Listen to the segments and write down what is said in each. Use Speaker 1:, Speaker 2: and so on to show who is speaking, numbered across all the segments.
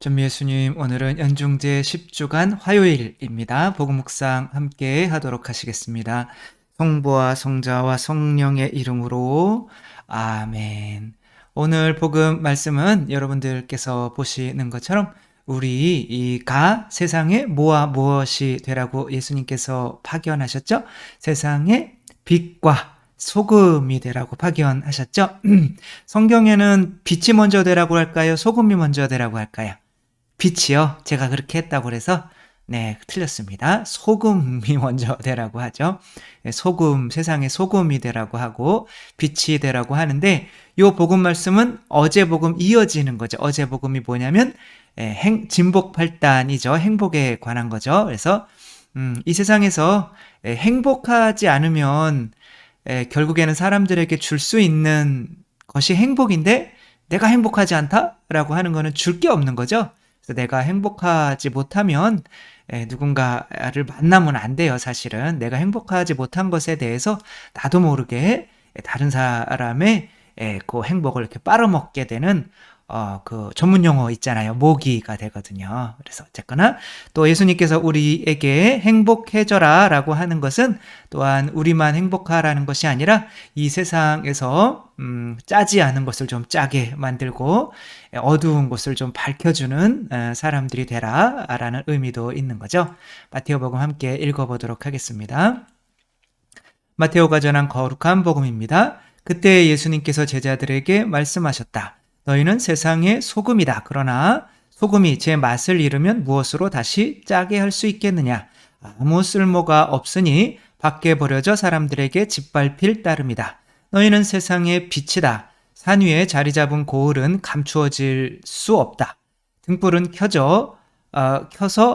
Speaker 1: 전 예수님, 오늘은 연중제 10주간 화요일입니다. 복음 묵상 함께 하도록 하시겠습니다. 성부와 성자와 성령의 이름으로 아멘. 오늘 복음 말씀은 여러분들께서 보시는 것처럼 우리 이 세상에 뭐와 무엇이 되라고 예수님께서 파견하셨죠? 세상의 빛과 소금이 되라고 파견하셨죠? 성경에는 빛이 먼저 되라고 할까요? 소금이 먼저 되라고 할까요? 빛이요? 제가 그렇게 했다고 그래서 네, 틀렸습니다. 소금이 먼저 되라고 하죠. 소금, 세상의 소금이 되라고 하고 빛이 되라고 하는데 요 복음 말씀은 어제 복음 이어지는 거죠. 어제 복음이 뭐냐면 진복팔단이죠. 행복에 관한 거죠. 그래서 이 세상에서 행복하지 않으면 결국에는 사람들에게 줄 수 있는 것이 행복인데 내가 행복하지 않다라고 하는 거는 줄 게 없는 거죠. 그래서 내가 행복하지 못하면 누군가를 만나면 안 돼요, 사실은. 내가 행복하지 못한 것에 대해서 나도 모르게 다른 사람의 그 행복을 이렇게 빨아먹게 되는 그 전문 용어 있잖아요. 모기가 되거든요. 그래서 어쨌거나 또 예수님께서 우리에게 행복해져라 라고 하는 것은 또한 우리만 행복하라는 것이 아니라 이 세상에서 짜지 않은 것을 좀 짜게 만들고 어두운 곳을 좀 밝혀주는 사람들이 되라 라는 의미도 있는 거죠. 마테오복음 함께 읽어보도록 하겠습니다. 마테오가 전한 거룩한 복음입니다. 그때 예수님께서 제자들에게 말씀하셨다. 너희는 세상의 소금이다. 그러나 소금이 제 맛을 잃으면 무엇으로 다시 짜게 할 수 있겠느냐? 아무 쓸모가 없으니 밖에 버려져 사람들에게 짓밟힐 따름이다. 너희는 세상의 빛이다. 산 위에 자리 잡은 고을은 감추어질 수 없다. 등불은 켜서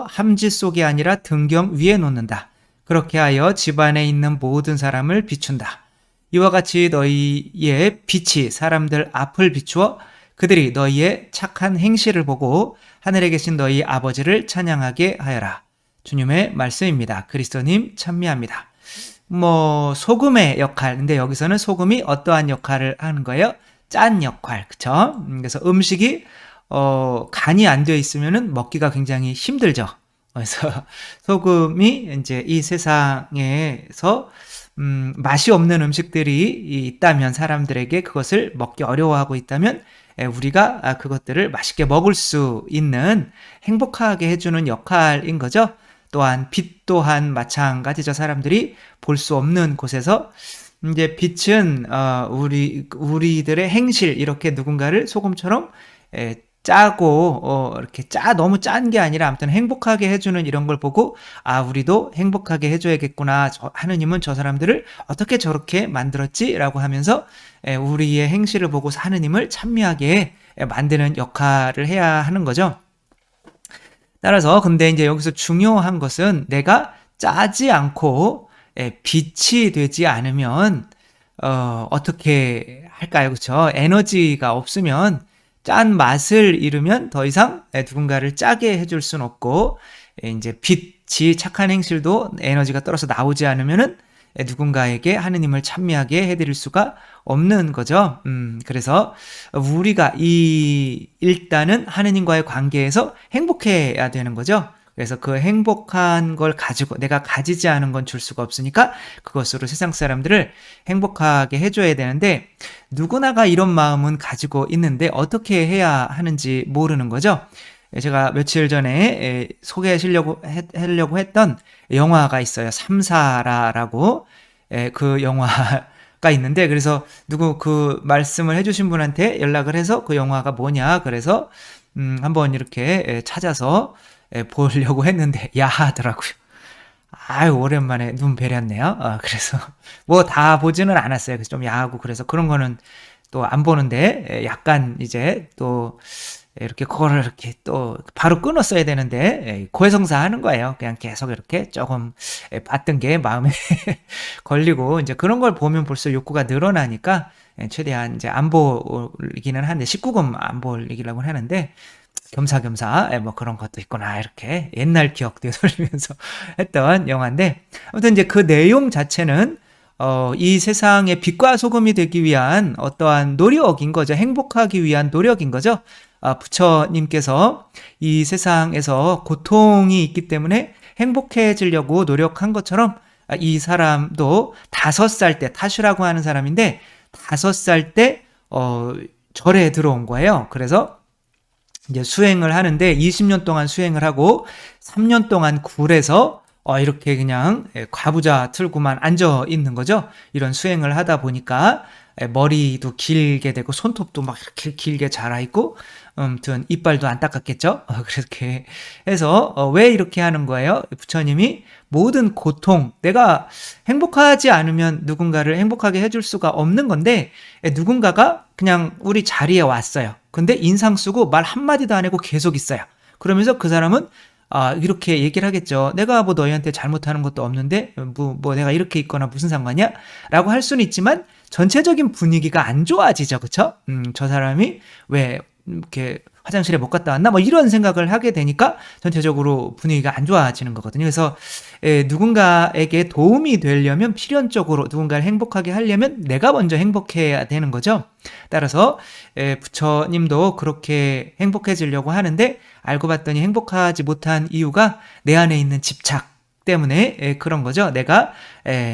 Speaker 1: 함지 속이 아니라 등경 위에 놓는다. 그렇게 하여 집안에 있는 모든 사람을 비춘다. 이와 같이 너희의 빛이 사람들 앞을 비추어 그들이 너희의 착한 행실을 보고 하늘에 계신 너희 아버지를 찬양하게 하여라. 주님의 말씀입니다. 그리스도님 참미합니다. 소금의 역할. 근데 여기서는 소금이 어떠한 역할을 하는 거예요? 짠 역할. 그쵸? 그래서 음식이, 간이 안 되어 있으면은 먹기가 굉장히 힘들죠. 그래서 소금이 이제 이 세상에서 맛이 없는 음식들이 있다면 사람들에게 그것을 먹기 어려워하고 있다면 우리가 그것들을 맛있게 먹을 수 있는 행복하게 해주는 역할인 거죠. 또한 빛 또한 마찬가지죠. 사람들이 볼 수 없는 곳에서 이제 빛은 우리들의 행실 이렇게 누군가를 소금처럼 짜고 이렇게 너무 짠 게 아니라 아무튼 행복하게 해주는 이런 걸 보고 우리도 행복하게 해줘야겠구나. 하느님은 저 사람들을 어떻게 저렇게 만들었지라고 하면서 우리의 행실을 보고 하느님을 찬미하게 만드는 역할을 해야 하는 거죠. 따라서 근데 이제 여기서 중요한 것은 내가 짜지 않고 빛이 되지 않으면 어떻게 할까요? 그렇죠? 에너지가 없으면 짠 맛을 잃으면 더 이상 누군가를 짜게 해줄 수는 없고 이제 빛이 착한 행실도 에너지가 떨어져 나오지 않으면은 누군가에게 하느님을 찬미하게 해드릴 수가 없는 거죠. 그래서 우리가 일단은 하느님과의 관계에서 행복해야 되는 거죠. 그래서 그 행복한 걸 가지고 내가 가지지 않은 건 줄 수가 없으니까 그것으로 세상 사람들을 행복하게 해줘야 되는데 누구나가 이런 마음은 가지고 있는데 어떻게 해야 하는지 모르는 거죠. 제가 며칠 전에 하려고 했던 영화가 있어요. 삼사라라고 그 영화가 있는데 그래서 누구 그 말씀을 해주신 분한테 연락을 해서 그 영화가 뭐냐 그래서 한번 이렇게 찾아서 보려고 했는데 야하더라고요. 아유 오랜만에 눈 베렸네요. 그래서 뭐 다 보지는 않았어요. 그래서 좀 야하고 그래서 그런 거는 또 안 보는데 약간 이제 또 이렇게 그거를 이렇게 또 바로 끊었어야 되는데 고해성사 하는 거예요. 그냥 계속 이렇게 조금 봤던 게 마음에 걸리고 이제 그런 걸 보면 벌써 욕구가 늘어나니까 최대한 이제 안 보기는 한데 19금 안 보려고 하는데 겸사겸사 뭐 그런 것도 있구나 이렇게 옛날 기억 되돌리면서 했던 영화인데 아무튼 이제 그 내용 자체는 이 세상의 빛과 소금이 되기 위한 어떠한 노력인 거죠. 행복하기 위한 노력인 거죠. 부처님께서 이 세상에서 고통이 있기 때문에 행복해지려고 노력한 것처럼 이 사람도 5살 때, 타슈라고 하는 사람인데 5살 때 절에 들어온 거예요. 그래서 이제 수행을 하는데 20년 동안 수행을 하고 3년 동안 굴에서 이렇게 그냥 과부자 틀고만 앉아 있는 거죠. 이런 수행을 하다 보니까 머리도 길게 되고 손톱도 막 이렇게 길게 자라 있고 아무튼 이빨도 안 닦았겠죠. 그렇게 해서 왜 이렇게 하는 거예요? 부처님이 모든 고통, 내가 행복하지 않으면 누군가를 행복하게 해줄 수가 없는 건데 누군가가 그냥 우리 자리에 왔어요. 근데 인상 쓰고 말 한마디도 안 하고 계속 있어요. 그러면서 그 사람은 이렇게 얘기를 하겠죠. 내가 뭐 너희한테 잘못하는 것도 없는데 뭐 내가 이렇게 있거나 무슨 상관이야? 라고 할 수는 있지만 전체적인 분위기가 안 좋아지죠. 그쵸? 저 사람이 왜 이렇게 화장실에 못 갔다 왔나? 뭐 이런 생각을 하게 되니까 전체적으로 분위기가 안 좋아지는 거거든요. 그래서 누군가에게 도움이 되려면 필연적으로 누군가를 행복하게 하려면 내가 먼저 행복해야 되는 거죠. 따라서 부처님도 그렇게 행복해지려고 하는데 알고 봤더니 행복하지 못한 이유가 내 안에 있는 집착 때문에 그런 거죠. 내가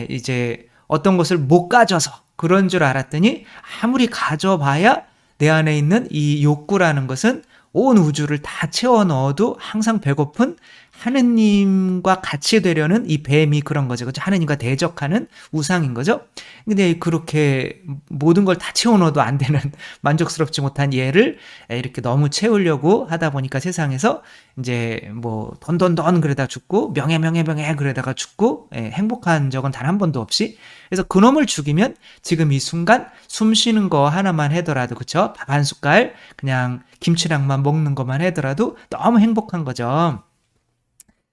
Speaker 1: 이제 어떤 것을 못 가져서 그런 줄 알았더니 아무리 가져봐야 내 안에 있는 이 욕구라는 것은 온 우주를 다 채워 넣어도 항상 배고픈 하느님과 같이 되려는 이 뱀이 그런 거죠. 그렇죠? 하느님과 대적하는 우상인 거죠. 근데 그렇게 모든 걸 다 채워 넣어도 안 되는 만족스럽지 못한 얘를 이렇게 너무 채우려고 하다 보니까 세상에서 이제 뭐 돈 그러다 죽고 명예 그러다가 죽고 행복한 적은 단 한 번도 없이 그래서 그놈을 죽이면 지금 이 순간 숨 쉬는 거 하나만 하더라도 그쵸? 밥 한 숟갈 그냥 김치랑만 먹는 것만 하더라도 너무 행복한 거죠.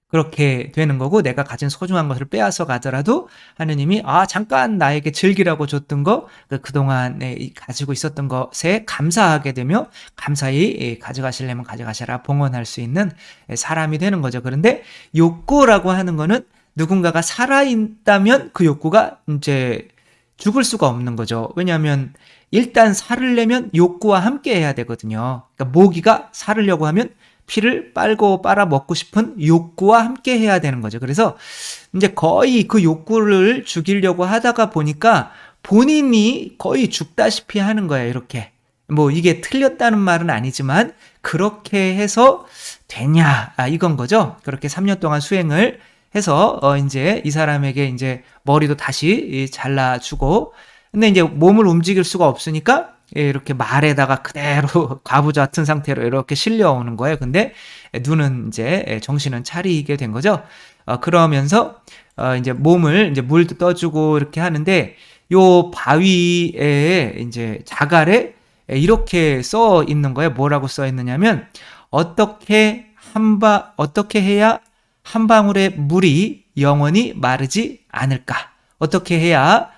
Speaker 1: 그렇게 되는 거고 내가 가진 소중한 것을 빼앗아 가더라도 하느님이 잠깐 나에게 즐기라고 줬던 거 그동안 가지고 있었던 것에 감사하게 되며 감사히 가져가시려면 가져가셔라 봉헌할 수 있는 사람이 되는 거죠. 그런데 욕구라고 하는 거는 누군가가 살아있다면 그 욕구가 이제 죽을 수가 없는 거죠. 왜냐하면 일단 살을 내면 욕구와 함께 해야 되거든요. 그러니까 모기가 살으려고 하면 피를 빨고 빨아 먹고 싶은 욕구와 함께 해야 되는 거죠. 그래서 이제 거의 그 욕구를 죽이려고 하다가 보니까 본인이 거의 죽다시피 하는 거예요. 이렇게. 뭐 이게 틀렸다는 말은 아니지만 그렇게 해서 되냐 이건 거죠. 그렇게 3년 동안 수행을 해서 이제 이 사람에게 이제 머리도 다시 잘라주고 근데 이제 몸을 움직일 수가 없으니까 이렇게 말에다가 그대로 과부자 같은 상태로 이렇게 실려오는 거예요. 근데 눈은 이제 정신은 차리게 된 거죠. 그러면서 이제 몸을 이제 물도 떠주고 이렇게 하는데 요 바위에 이제 자갈에 이렇게 써 있는 거예요. 뭐라고 써 있느냐면 어떻게 해야 한 방울의 물이 영원히 마르지 않을까? 어떻게 해야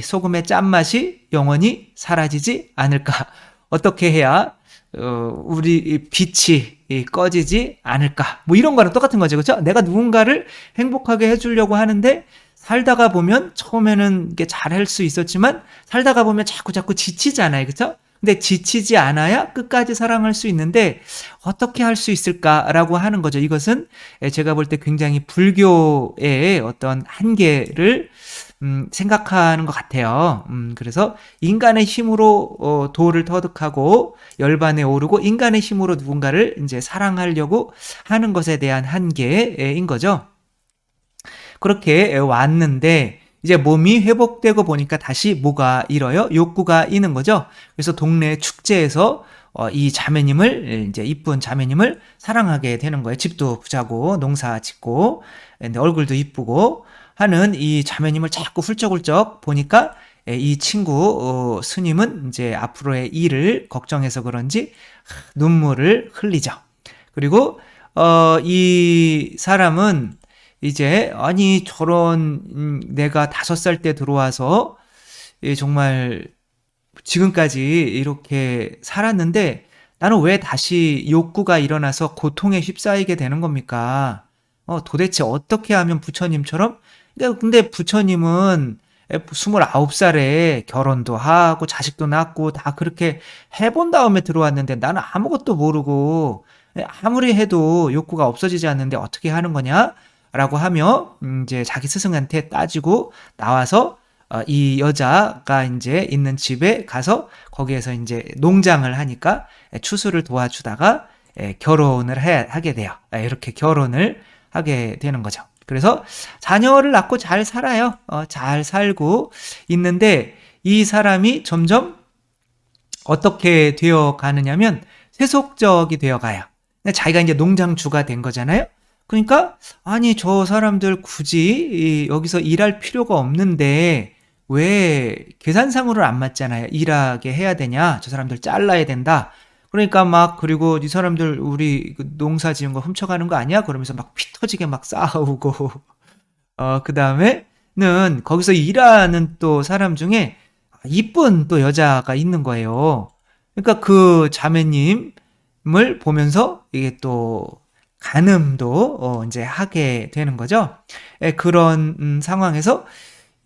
Speaker 1: 소금의 짠맛이 영원히 사라지지 않을까? 어떻게 해야 우리 빛이 꺼지지 않을까? 뭐 이런 거랑 똑같은 거죠. 그렇죠? 내가 누군가를 행복하게 해주려고 하는데 살다가 보면 처음에는 이게 잘할 수 있었지만 살다가 보면 자꾸 지치잖아요. 그렇죠? 근데 지치지 않아야 끝까지 사랑할 수 있는데 어떻게 할 수 있을까라고 하는 거죠. 이것은 제가 볼 때 굉장히 불교의 어떤 한계를 생각하는 것 같아요. 그래서 인간의 힘으로 도를 터득하고 열반에 오르고 인간의 힘으로 누군가를 이제 사랑하려고 하는 것에 대한 한계인 거죠. 그렇게 왔는데 이제 몸이 회복되고 보니까 다시 뭐가 일어요? 욕구가 있는 거죠. 그래서 동네 축제에서 이 자매님을 이제 이쁜 자매님을 사랑하게 되는 거예요. 집도 부자고 농사 짓고 근데 얼굴도 이쁘고 하는 이 자매님을 자꾸 훌쩍훌쩍 보니까 이 친구 스님은 이제 앞으로의 일을 걱정해서 그런지 눈물을 흘리죠. 그리고 이 사람은 이제 아니 저런 내가 5살 때 들어와서 정말 지금까지 이렇게 살았는데 나는 왜 다시 욕구가 일어나서 고통에 휩싸이게 되는 겁니까? 도대체 어떻게 하면 부처님처럼 근데 부처님은 29살에 결혼도 하고 자식도 낳고 다 그렇게 해본 다음에 들어왔는데 나는 아무것도 모르고 아무리 해도 욕구가 없어지지 않는데 어떻게 하는 거냐? 라고 하며 이제 자기 스승한테 따지고 나와서 이 여자가 이제 있는 집에 가서 거기에서 이제 농장을 하니까 추수를 도와주다가 결혼을 하게 돼요. 이렇게 결혼을 하게 되는 거죠. 그래서 자녀를 낳고 잘 살아요. 잘 살고 있는데 이 사람이 점점 어떻게 되어 가느냐면 세속적이 되어 가요. 자기가 이제 농장주가 된 거잖아요. 그러니까 아니 저 사람들 굳이 여기서 일할 필요가 없는데 왜 계산상으로는 안 맞잖아요. 일하게 해야 되냐? 저 사람들 잘라야 된다. 그러니까 막 그리고 이 사람들 우리 농사 지은 거 훔쳐가는 거 아니야? 그러면서 막 피 터지게 막 싸우고 그다음에는 거기서 일하는 또 사람 중에 이쁜 또 여자가 있는 거예요. 그러니까 그 자매님을 보면서 이게 또 간음도 이제 하게 되는 거죠. 그런 상황에서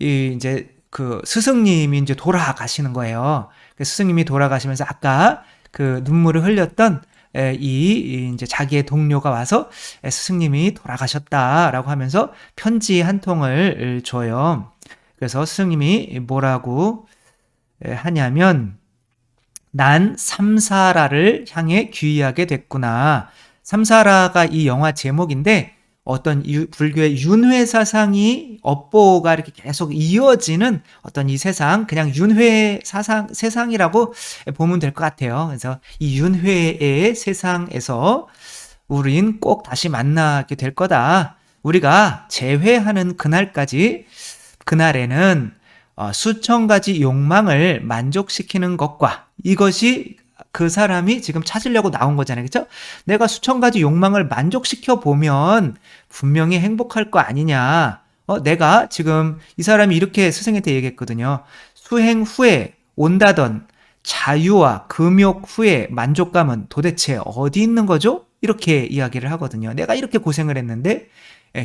Speaker 1: 이제 그 스승님이 이제 돌아가시는 거예요. 그 스승님이 돌아가시면서 아까 그 눈물을 흘렸던 이제 자기의 동료가 와서 스승님이 돌아가셨다라고 하면서 편지 한 통을 줘요. 그래서 스승님이 뭐라고 하냐면 난 삼사라를 향해 귀의하게 됐구나. 삼사라가 이 영화 제목인데 어떤 불교의 윤회 사상이 업보가 이렇게 계속 이어지는 어떤 이 세상, 그냥 윤회 세상이라고 보면 될 것 같아요. 그래서 이 윤회의 세상에서 우린 꼭 다시 만나게 될 거다. 우리가 재회하는 그날에는 수천 가지 욕망을 만족시키는 것과 이것이 그 사람이 지금 찾으려고 나온 거잖아요. 그렇죠? 내가 수천 가지 욕망을 만족시켜 보면 분명히 행복할 거 아니냐. 내가 지금 이 사람이 이렇게 스승한테 얘기했거든요. 수행 후에 온다던 자유와 금욕 후에 만족감은 도대체 어디 있는 거죠? 이렇게 이야기를 하거든요. 내가 이렇게 고생을 했는데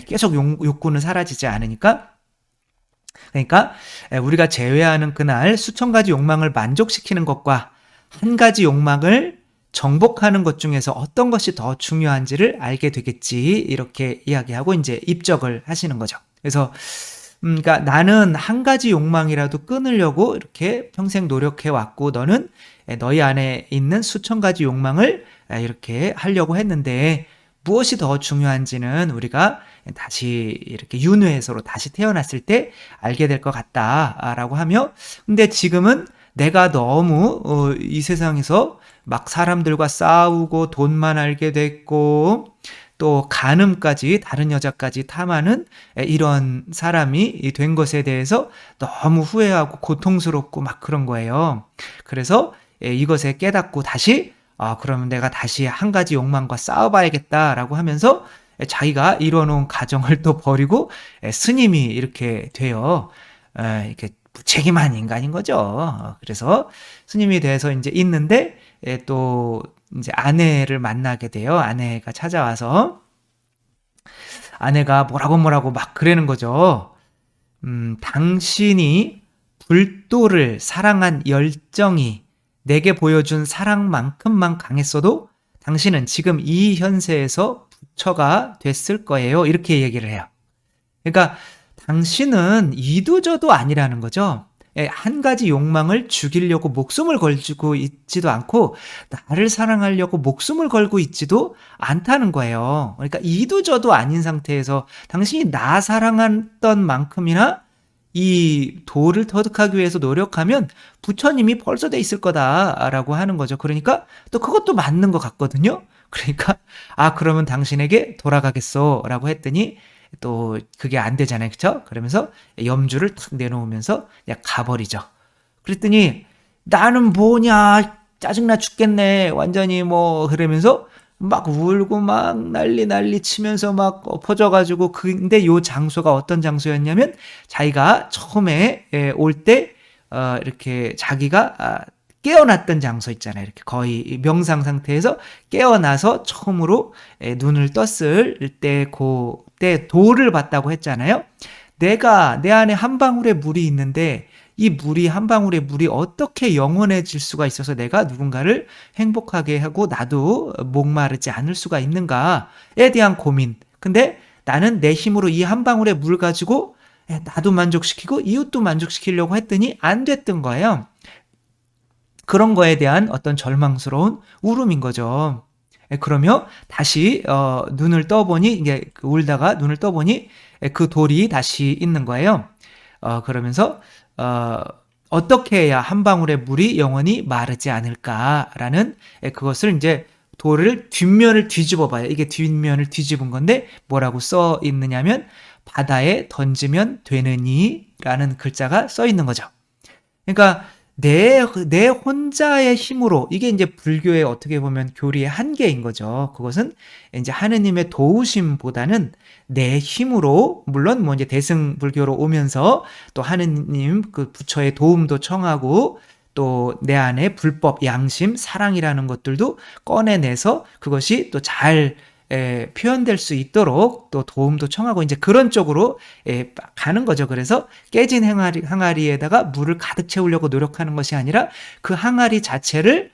Speaker 1: 계속 욕구는 사라지지 않으니까. 그러니까 우리가 제외하는 그날 수천 가지 욕망을 만족시키는 것과 한 가지 욕망을 정복하는 것 중에서 어떤 것이 더 중요한지를 알게 되겠지. 이렇게 이야기하고 이제 입적을 하시는 거죠. 그래서 그러니까 나는 한 가지 욕망이라도 끊으려고 이렇게 평생 노력해 왔고 너는 너희 안에 있는 수천 가지 욕망을 이렇게 하려고 했는데 무엇이 더 중요한지는 우리가 다시 이렇게 윤회에서로 다시 태어났을 때 알게 될 것 같다라고 하며 근데 지금은 내가 너무 이 세상에서 막 사람들과 싸우고 돈만 알게 됐고 또 간음까지 다른 여자까지 탐하는 이런 사람이 된 것에 대해서 너무 후회하고 고통스럽고 막 그런 거예요. 그래서 이것에 깨닫고 다시 그러면 내가 다시 한 가지 욕망과 싸워봐야겠다라고 하면서 자기가 이뤄놓은 가정을 또 버리고 스님이 이렇게 돼요. 이렇게 무책임한 인간인 거죠. 그래서 스님이 돼서 이제 있는데 또 이제 아내를 만나게 돼요. 아내가 찾아와서 아내가 뭐라고 막 그러는 거죠. 당신이 불도를 사랑한 열정이 내게 보여준 사랑만큼만 강했어도 당신은 지금 이 현세에서 부처가 됐을 거예요. 이렇게 얘기를 해요. 그러니까 당신은 이도저도 아니라는 거죠. 한 가지 욕망을 죽이려고 목숨을 걸고 있지도 않고 나를 사랑하려고 목숨을 걸고 있지도 않다는 거예요. 그러니까 이도저도 아닌 상태에서 당신이 나 사랑했던 만큼이나 이 도를 터득하기 위해서 노력하면 부처님이 벌써 돼 있을 거다라고 하는 거죠. 그러니까 또 그것도 맞는 것 같거든요. 그러니까 그러면 당신에게 돌아가겠소라고 했더니 또 그게 안 되잖아요. 그렇죠? 그러면서 염주를 탁 내놓으면서 그냥 가버리죠. 그랬더니 나는 뭐냐 짜증나 죽겠네 완전히 뭐 그러면서 막 울고 막 난리 치면서 막 엎어져가지고 근데 요 장소가 어떤 장소였냐면 자기가 처음에 올 때 이렇게 자기가 깨어났던 장소 있잖아요. 이렇게 거의 명상 상태에서 깨어나서 처음으로 눈을 떴을 때 그때 도를 봤다고 했잖아요. 내 안에 한 방울의 물이 있는데 이 물이 한 방울의 물이 어떻게 영원해질 수가 있어서 내가 누군가를 행복하게 하고 나도 목마르지 않을 수가 있는가에 대한 고민. 근데 나는 내 힘으로 이 한 방울의 물 가지고 나도 만족시키고 이웃도 만족시키려고 했더니 안 됐던 거예요. 그런 거에 대한 어떤 절망스러운 울음인 거죠. 그러며 다시 눈을 떠보니 이게 울다가 눈을 떠보니 그 돌이 다시 있는 거예요. 그러면서 어떻게 해야 한 방울의 물이 영원히 마르지 않을까라는 그것을 이제 돌을 뒷면을 뒤집어 봐요. 이게 뒷면을 뒤집은 건데 뭐라고 써 있느냐면 바다에 던지면 되느니라는 글자가 써 있는 거죠. 그러니까 내 혼자의 힘으로 이게 이제 불교의 어떻게 보면 교리의 한계인 거죠. 그것은 이제 하느님의 도우심보다는 내 힘으로 물론 뭐 이제 대승 불교로 오면서 또 하느님 그 부처의 도움도 청하고 또 내 안에 불법, 양심, 사랑이라는 것들도 꺼내내서 그것이 또 잘 표현될 수 있도록 또 도움도 청하고 이제 그런 쪽으로 가는 거죠. 그래서 깨진 항아리에다가 물을 가득 채우려고 노력하는 것이 아니라 그 항아리 자체를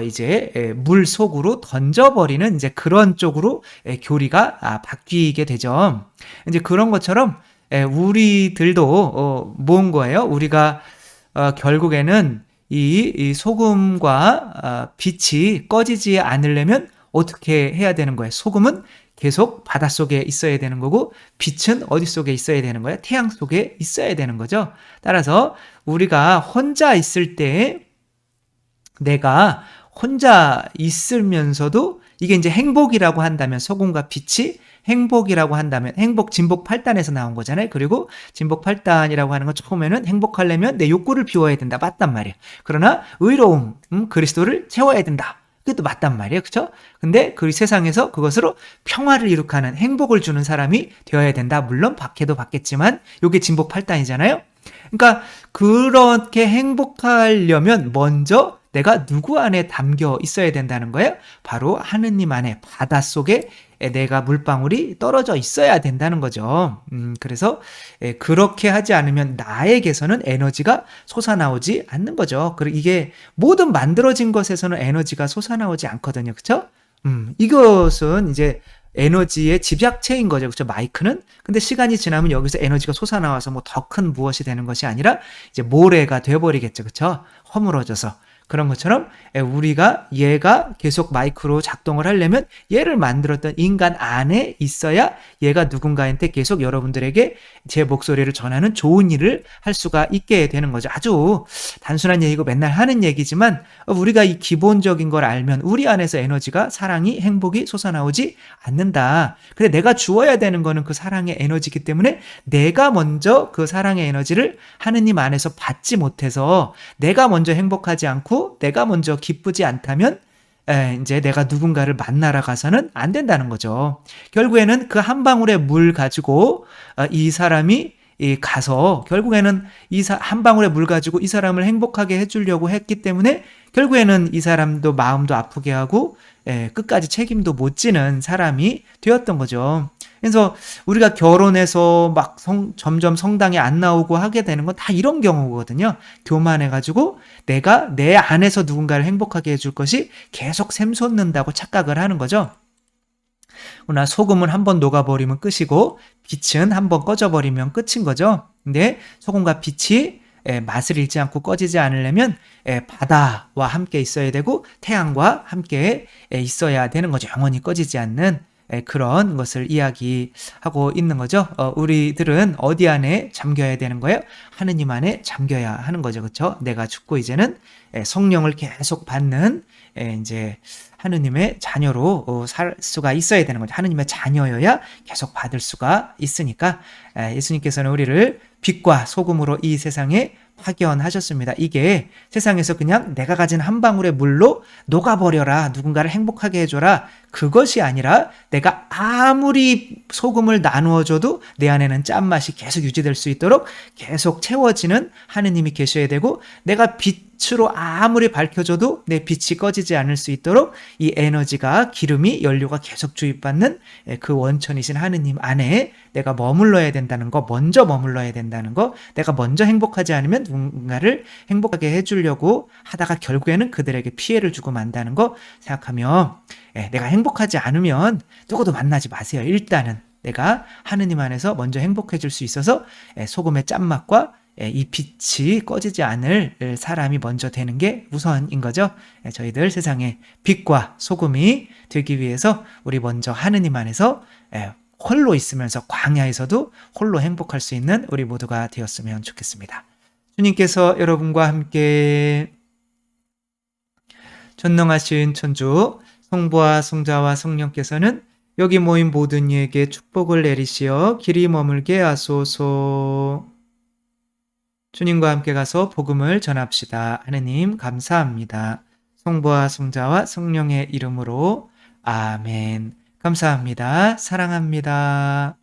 Speaker 1: 이제 물 속으로 던져버리는 이제 그런 쪽으로 교리가 바뀌게 되죠. 이제 그런 것처럼 우리들도 뭔 거예요? 우리가 결국에는 이 소금과 빛이 꺼지지 않으려면 어떻게 해야 되는 거예요? 소금은 계속 바닷속에 있어야 되는 거고 빛은 어디 속에 있어야 되는 거예요? 태양 속에 있어야 되는 거죠. 따라서 우리가 혼자 있을 때 내가 혼자 있으면서도 이게 이제 행복이라고 한다면 소금과 빛이 행복이라고 한다면 행복 진복 8단에서 나온 거잖아요. 그리고 진복 8단이라고 하는 건 처음에는 행복하려면 내 욕구를 비워야 된다. 맞단 말이에요. 그러나 의로움, 그리스도를 채워야 된다. 그것도 맞단 말이에요. 그렇죠? 근데 그 세상에서 그것으로 평화를 이룩하는 행복을 주는 사람이 되어야 된다. 물론 박해도 받겠지만 이게 진복 8단이잖아요. 그러니까 그렇게 행복하려면 먼저 내가 누구 안에 담겨 있어야 된다는 거예요. 바로 하느님 안에 바닷속에 내가 물방울이 떨어져 있어야 된다는 거죠. 그래서 그렇게 하지 않으면 나에게서는 에너지가 솟아나오지 않는 거죠. 그리고 이게 모든 만들어진 것에서는 에너지가 솟아나오지 않거든요. 그렇죠? 이것은 이제 에너지의 집약체인 거죠. 그렇죠? 마이크는. 근데 시간이 지나면 여기서 에너지가 솟아나와서 뭐 더 큰 무엇이 되는 것이 아니라 이제 모래가 돼버리겠죠. 그렇죠? 허물어져서. 그런 것처럼 우리가 얘가 계속 마이크로 작동을 하려면 얘를 만들었던 인간 안에 있어야 얘가 누군가한테 계속 여러분들에게 제 목소리를 전하는 좋은 일을 할 수가 있게 되는 거죠. 아주 단순한 얘기고 맨날 하는 얘기지만 우리가 이 기본적인 걸 알면 우리 안에서 에너지가 사랑이 행복이 솟아나오지 않는다. 근데 내가 주어야 되는 거는 그 사랑의 에너지이기 때문에 내가 먼저 그 사랑의 에너지를 하느님 안에서 받지 못해서 내가 먼저 행복하지 않고 내가 먼저 기쁘지 않다면 이제 내가 누군가를 만나러 가서는 안 된다는 거죠. 결국에는 그 한 방울의 물 가지고 이 사람이 가서 결국에는 한 방울의 물 가지고 이 사람을 행복하게 해주려고 했기 때문에 결국에는 이 사람도 마음도 아프게 하고 끝까지 책임도 못 지는 사람이 되었던 거죠. 그래서 우리가 결혼해서 막 점점 성당에 안 나오고 하게 되는 건 다 이런 경우거든요. 교만해가지고 내가 내 안에서 누군가를 행복하게 해줄 것이 계속 샘솟는다고 착각을 하는 거죠. 그러나 소금은 한번 녹아버리면 끝이고 빛은 한번 꺼져버리면 끝인 거죠. 근데 소금과 빛이 맛을 잃지 않고 꺼지지 않으려면 바다와 함께 있어야 되고 태양과 함께 있어야 되는 거죠. 영원히 꺼지지 않는 그런 것을 이야기하고 있는 거죠. 우리들은 어디 안에 잠겨야 되는 거예요? 하느님 안에 잠겨야 하는 거죠. 그렇죠? 내가 죽고 이제는 성령을 계속 받는 이제 하느님의 자녀로 살 수가 있어야 되는 거죠. 하느님의 자녀여야 계속 받을 수가 있으니까 예수님께서는 우리를 빛과 소금으로 이 세상에 파견하셨습니다. 이게 세상에서 그냥 내가 가진 한 방울의 물로 녹아버려라, 누군가를 행복하게 해줘라, 그것이 아니라 내가 아무리 소금을 나누어줘도 내 안에는 짠맛이 계속 유지될 수 있도록 계속 채워지는 하느님이 계셔야 되고, 내가 빛 빛으로 아무리 밝혀줘도 내 빛이 꺼지지 않을 수 있도록 이 에너지가, 기름이, 연료가 계속 주입받는 그 원천이신 하느님 안에 내가 머물러야 된다는 거, 먼저 머물러야 된다는 거, 내가 먼저 행복하지 않으면 누군가를 행복하게 해주려고 하다가 결국에는 그들에게 피해를 주고 만다는 거 생각하며 내가 행복하지 않으면 누구도 만나지 마세요. 일단은 내가 하느님 안에서 먼저 행복해질 수 있어서 소금의 짠맛과 이 빛이 꺼지지 않을 사람이 먼저 되는 게 우선인 거죠. 저희들 세상에 빛과 소금이 되기 위해서 우리 먼저 하느님 안에서 홀로 있으면서 광야에서도 홀로 행복할 수 있는 우리 모두가 되었으면 좋겠습니다. 주님께서 여러분과 함께 전능하신 천주 성부와 성자와 성령께서는 여기 모인 모든 이에게 축복을 내리시어 길이 머물게 하소서. 주님과 함께 가서 복음을 전합시다. 하느님 감사합니다. 성부와 성자와 성령의 이름으로 아멘. 감사합니다. 사랑합니다.